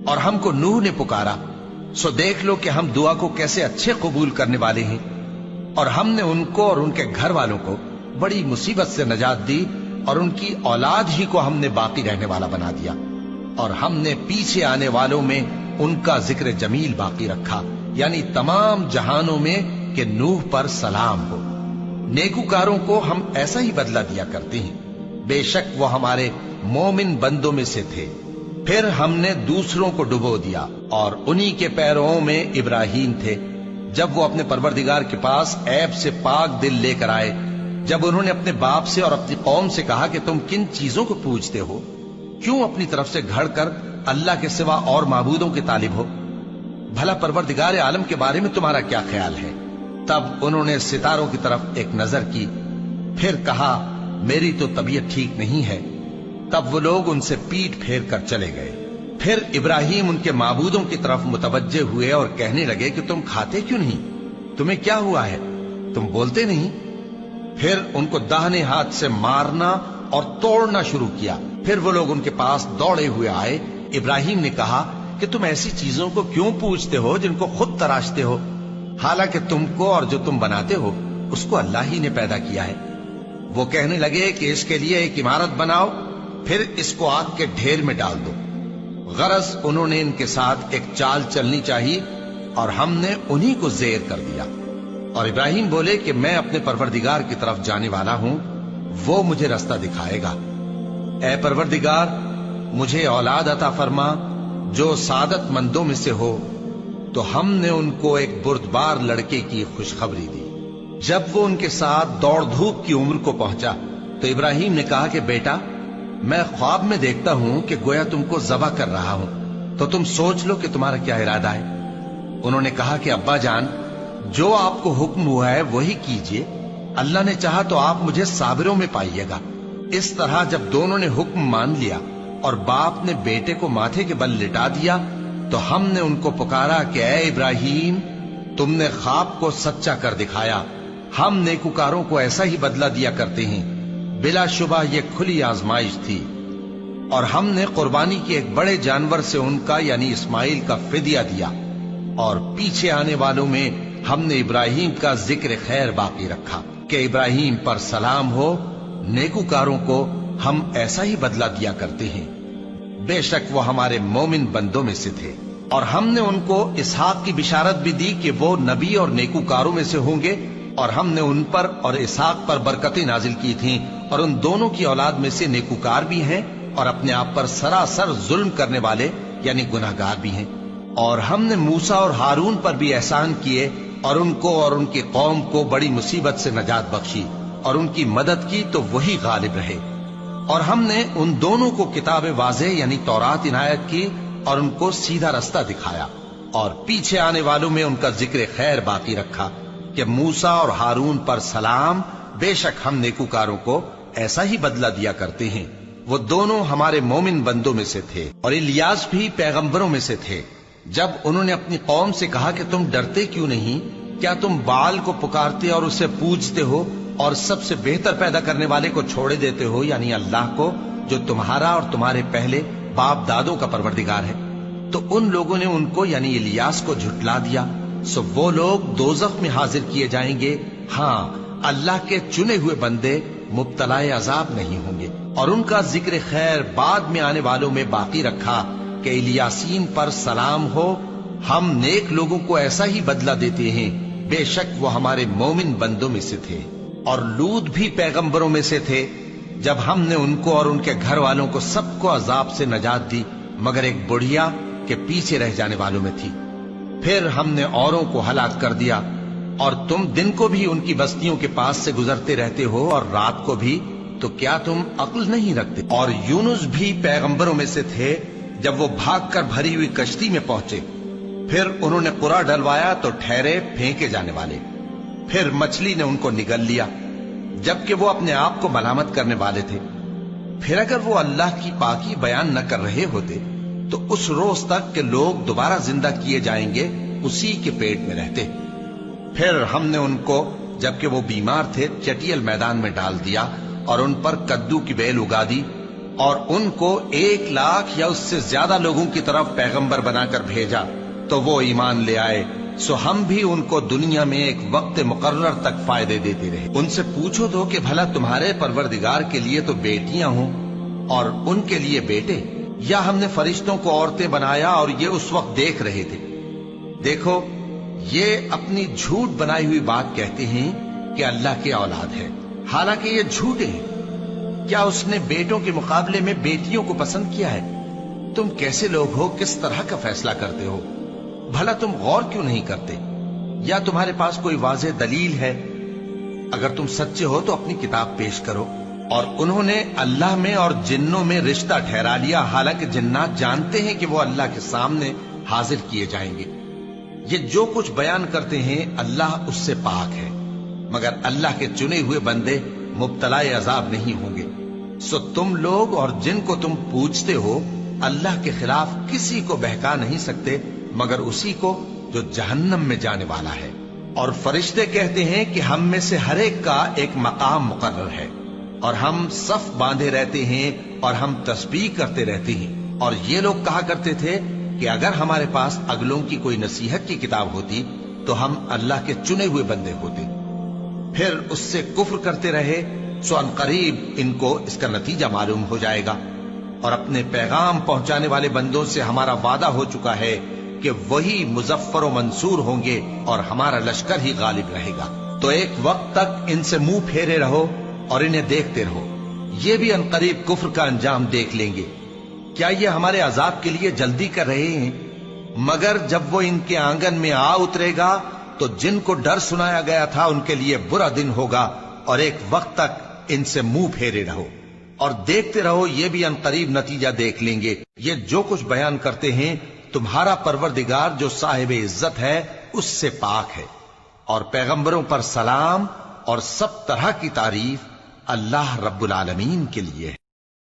اور ہم کو نوح نے پکارا، سو دیکھ لو کہ ہم دعا کو کیسے اچھے قبول کرنے والے ہیں، اور ہم نے ان کو اور ان کے گھر والوں کو بڑی مصیبت سے نجات دی، اور ان کی اولاد ہی کو ہم نے باقی رہنے والا بنا دیا، اور ہم نے پیچھے آنے والوں میں ان کا ذکر جمیل باقی رکھا، یعنی تمام جہانوں میں کہ نوح پر سلام ہو۔ نیکوکاروں کو ہم ایسا ہی بدلہ دیا کرتے ہیں، بے شک وہ ہمارے مومن بندوں میں سے تھے۔ پھر ہم نے دوسروں کو ڈبو دیا، اور انہی کے پیروں میں ابراہیم تھے، جب وہ اپنے پروردگار کے پاس عیب سے پاک دل لے کر آئے، جب انہوں نے اپنے باپ سے اور اپنی قوم سے کہا کہ تم کن چیزوں کو پوجتے ہو، کیوں اپنی طرف سے گھڑ کر اللہ کے سوا اور معبودوں کے طالب ہو؟ بھلا پروردگار عالم کے بارے میں تمہارا کیا خیال ہے؟ تب انہوں نے ستاروں کی طرف ایک نظر کی، پھر کہا میری تو طبیعت ٹھیک نہیں ہے۔ تب وہ لوگ ان سے پیٹ پھیر کر چلے گئے۔ پھر ابراہیم ان کے معبودوں کی طرف متوجہ ہوئے اور کہنے لگے کہ تم کھاتے کیوں نہیں؟ تمہیں کیا ہوا ہے؟ تم بولتے نہیں؟ پھر ان کو داہنے ہاتھ سے مارنا اور توڑنا شروع کیا۔ پھر وہ لوگ ان کے پاس دوڑے ہوئے آئے۔ ابراہیم نے کہا کہ تم ایسی چیزوں کو کیوں پوجتے ہو جن کو خود تراشتے ہو، حالانکہ تم کو اور جو تم بناتے ہو اس کو اللہ ہی نے پیدا کیا ہے۔ وہ کہنے لگے کہ اس کے لیے ایک عمارت بناؤ، پھر اس کو آگ کے ڈھیر میں ڈال دو۔ غرض انہوں نے ان کے ساتھ ایک چال چلنی چاہیے، اور ہم نے انہی کو زیر کر دیا۔ اور ابراہیم بولے کہ میں اپنے پروردگار کی طرف جانے والا ہوں، وہ مجھے رستہ دکھائے گا۔ اے پروردگار، مجھے اولاد عطا فرما جو سعادت مندوں میں سے ہو۔ تو ہم نے ان کو ایک بردبار لڑکے کی خوشخبری دی۔ جب وہ ان کے ساتھ دوڑ دھوپ کی عمر کو پہنچا تو ابراہیم نے کہا کہ بیٹا، میں خواب میں دیکھتا ہوں کہ گویا تم کو ذبح کر رہا ہوں، تو تم سوچ لو کہ تمہارا کیا ارادہ ہے۔ انہوں نے کہا کہ ابا جان، جو آپ کو حکم ہوا ہے وہی کیجئے، اللہ نے چاہا تو آپ مجھے صابروں میں پائیے گا۔ اس طرح جب دونوں نے حکم مان لیا اور باپ نے بیٹے کو ماتھے کے بل لٹا دیا، تو ہم نے ان کو پکارا کہ اے ابراہیم، تم نے خواب کو سچا کر دکھایا، ہم نیکوکاروں کو ایسا ہی بدلہ دیا کرتے ہیں، بلا شبہ یہ کھلی آزمائش تھی۔ اور ہم نے قربانی کے ایک بڑے جانور سے ان کا یعنی اسماعیل کا فدیہ دیا، اور پیچھے آنے والوں میں ہم نے ابراہیم کا ذکر خیر باقی رکھا کہ ابراہیم پر سلام ہو۔ نیکوکاروں کو ہم ایسا ہی بدلہ دیا کرتے ہیں، بے شک وہ ہمارے مومن بندوں میں سے تھے۔ اور ہم نے ان کو اسحاق کی بشارت بھی دی کہ وہ نبی اور نیکوکاروں میں سے ہوں گے، اور ہم نے ان پر اور اسحاق پر برکتیں نازل کی تھیں، اور ان دونوں کی اولاد میں سے نیکوکار بھی ہیں اور اپنے آپ پر سراسر ظلم کرنے والے یعنی گناہگار بھی ہیں۔ اور ہم نے موسیٰ اور ہارون پر بھی احسان کیے، اور ان کو اور ان کی قوم کو بڑی مصیبت سے نجات بخشی، اور ان کی مدد کی تو وہی غالب رہے۔ اور ہم نے ان دونوں کو کتاب واضح یعنی تورات عنایت کی، اور ان کو سیدھا رستہ دکھایا، اور پیچھے آنے والوں میں ان کا ذکر خیر باقی رکھا کہ موسیٰ اور ہارون پر سلام، بے شک ہم نیکوکاروں کو ایسا ہی بدلہ دیا کرتے ہیں۔ وہ دونوں ہمارے مومن بندوں میں سے تھے، اور الیاس بھی پیغمبروں میں سے تھے۔ جب انہوں نے اپنی قوم سے کہا کہ تم ڈرتے کیوں نہیں؟ کیا تم بال کو پکارتے اور اسے پوجتے ہو، اور سب سے بہتر پیدا کرنے والے کو چھوڑے دیتے ہو یعنی اللہ کو، جو تمہارا اور تمہارے پہلے باپ دادوں کا پروردگار ہے؟ تو ان لوگوں نے ان کو یعنی الیاس کو جھٹلا دیا، سو وہ لوگ دوزخ میں حاضر کیے جائیں گے۔ ہاں، اللہ کے چنے ہوئے بندے مبتلا عذاب نہیں ہوں گے۔ اور ان کا ذکر خیر بعد میں آنے والوں میں باقی رکھا کہ الیاسین پر سلام ہو۔ ہم نیک لوگوں کو ایسا ہی بدلہ دیتے ہیں، بے شک وہ ہمارے مومن بندوں میں سے تھے۔ اور لوط بھی پیغمبروں میں سے تھے، جب ہم نے ان کو اور ان کے گھر والوں کو سب کو عذاب سے نجات دی، مگر ایک بڑھیا کہ پیچھے رہ جانے والوں میں تھی۔ پھر ہم نے اوروں کو ہلاک کر دیا، اور تم دن کو بھی ان کی بستیوں کے پاس سے گزرتے رہتے ہو اور رات کو بھی، تو کیا تم عقل نہیں رکھتے؟ اور یونس بھی پیغمبروں میں سے تھے، جب وہ بھاگ کر بھری ہوئی کشتی میں پہنچے، پھر انہوں نے قرا ڈلوایا تو ٹھہرے پھینکے جانے والے، پھر مچھلی نے ان کو نگل لیا، جبکہ وہ اپنے آپ کو ملامت کرنے والے تھے۔ پھر اگر وہ اللہ کی پاکی بیان نہ کر رہے ہوتے تو اس روز تک کہ لوگ دوبارہ زندہ کیے جائیں گے اسی کے پیٹ میں رہتے۔ پھر ہم نے ان کو جبکہ وہ بیمار تھے چٹیل میدان میں ڈال دیا، اور ان پر کدو کی بیل اگا دی، اور ان کو 1,00,000 یا اس سے زیادہ لوگوں کی طرف پیغمبر بنا کر بھیجا تو وہ ایمان لے آئے، سو ہم بھی ان کو دنیا میں ایک وقت مقرر تک فائدے دیتے رہے۔ ان سے پوچھو تو کہ بھلا تمہارے پروردگار کے لیے تو بیٹیاں ہوں اور ان کے لیے بیٹے، یا ہم نے فرشتوں کو عورتیں بنایا اور یہ اس وقت دیکھ رہے تھے؟ دیکھو، یہ اپنی جھوٹ بنائی ہوئی بات کہتے ہیں کہ اللہ کی اولاد ہے، حالانکہ یہ جھوٹے ہیں۔ کیا اس نے بیٹوں کے مقابلے میں بیٹیوں کو پسند کیا ہے؟ تم کیسے لوگ ہو، کس طرح کا فیصلہ کرتے ہو؟ بھلا تم غور کیوں نہیں کرتے؟ یا تمہارے پاس کوئی واضح دلیل ہے؟ اگر تم سچے ہو تو اپنی کتاب پیش کرو۔ اور انہوں نے اللہ میں اور جنوں میں رشتہ ٹھہرا لیا، حالانکہ جنات جانتے ہیں کہ وہ اللہ کے سامنے حاضر کیے جائیں گے۔ یہ جو کچھ بیان کرتے ہیں اللہ اس سے پاک ہے، مگر اللہ کے چنے ہوئے بندے مبتلا عذاب نہیں ہوں گے۔ سو تم لوگ اور جن کو تم پوجتے ہو اللہ کے خلاف کسی کو بہکا نہیں سکتے مگر اسی کو جو جہنم میں جانے والا ہے۔ اور فرشتے کہتے ہیں کہ ہم میں سے ہر ایک کا ایک مقام مقرر ہے، اور ہم صف باندھے رہتے ہیں اور ہم تسبیح کرتے رہتے ہیں۔ اور یہ لوگ کہا کرتے تھے کہ اگر ہمارے پاس اگلوں کی کوئی نصیحت کی کتاب ہوتی تو ہم اللہ کے چنے ہوئے بندے ہوتے۔ پھر اس سے کفر کرتے رہے، سو ان قریب ان کو اس کا نتیجہ معلوم ہو جائے گا۔ اور اپنے پیغام پہنچانے والے بندوں سے ہمارا وعدہ ہو چکا ہے کہ وہی مظفر و منصور ہوں گے اور ہمارا لشکر ہی غالب رہے گا۔ تو ایک وقت تک ان سے منہ پھیرے رہو اور انہیں دیکھتے رہو، یہ بھی ان قریب کفر کا انجام دیکھ لیں گے۔ کیا یہ ہمارے عذاب کے لیے جلدی کر رہے ہیں؟ مگر جب وہ ان کے آنگن میں آ اترے گا تو جن کو ڈر سنایا گیا تھا ان کے لیے برا دن ہوگا، اور ایک وقت تک ان سے منہ پھیرے رہو اور دیکھتے رہو، یہ بھی عنقریب نتیجہ دیکھ لیں گے۔ یہ جو کچھ بیان کرتے ہیں تمہارا پروردگار جو صاحب عزت ہے اس سے پاک ہے، اور پیغمبروں پر سلام اور سب طرح کی تعریف اللہ رب العالمین کے لیے ہے۔